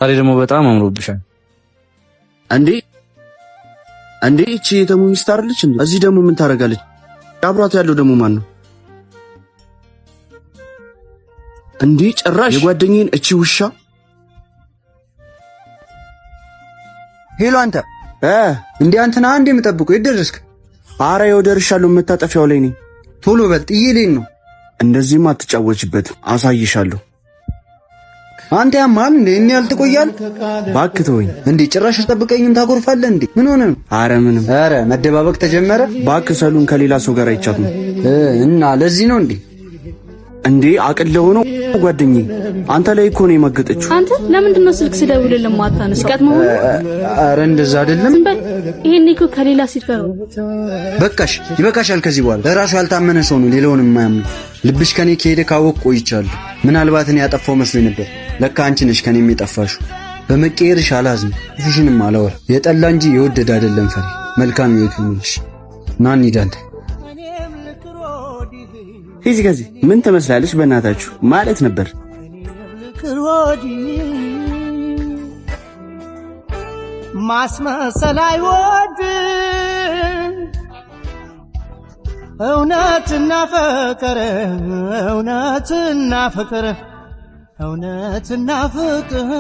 ዛሬ ደግሞ በጣም አምሮብሻል። እንዴ እቺ የተሙ ሚስት አይደለች እንዴ? እዚህ ደግሞ ምን ታረጋለች? አብሯት ያለው ደግሞ ማን ነው እንዴ? ጭራሽ የጓደኛዬን እቺ ውሻ። ሄሎ አንተ እንዴ አንተና አንዴ የምጠብቀው ይደርስክ? አረ ያው ደርሻለሁ። መታጠፊያው ላይ ነኝ። ቶሎ በል ጥዬልኝ ነው። እንደዚህማ አትጫወችበት፣ አሳይሻለሁ። አንተ ያማል እንዴ? እኔ ያልተቆያል እባክህ ተወኝ። እንዴ ጭራሽ አስጠብቀኝም ታኮርፋለህ እንዴ? ምን ሆነ? አረ ምንም። አረ መደባበቅ ተጀመረ። እባክህ ሰሉን ከሌላ ሰው ጋር አይቻት ነው። እና ለዚህ ነው እንዴ አቅለው ነው ጓደኛዬ። አንተ ላይ እኮ ነው የማገጠችው። አንተ ለምንድን ነው ስልክ ስደውልልህ የማታነሳው? ቀጥሞ አረ እንደዛ አይደለም። ይሄን እኮ ከሌላ ሲት ጋር በቃሽ፣ ይበቃሻል። ከዚህ በኋላ ለራሱ ያልታመነ ሰው ነው ሌላውን የማያምን። ልብሽ ከኔ ከሄደ ካወቅ ቆይቻለሁ። ምናልባት እኔ ያጠፋው መስሎኝ ነበር። ለካ አንቺ ነሽ ከኔም የጠፋሽው። በመቀየርሽ አላዝንም፣ ፍሽንም አላወር። የጠላ እንጂ የወደደ አይደለም ፈሪ። መልካም ህይወት ይሁንልሽ። ና እንሂድ አንተ። ሂጂ ከዚህ ምን ትመስላለች በእናታችሁ ማለት ነበር። ማስመሰል አይወድም እውነትና ፍቅር እውነትና ፍቅር እውነትና ፍቅር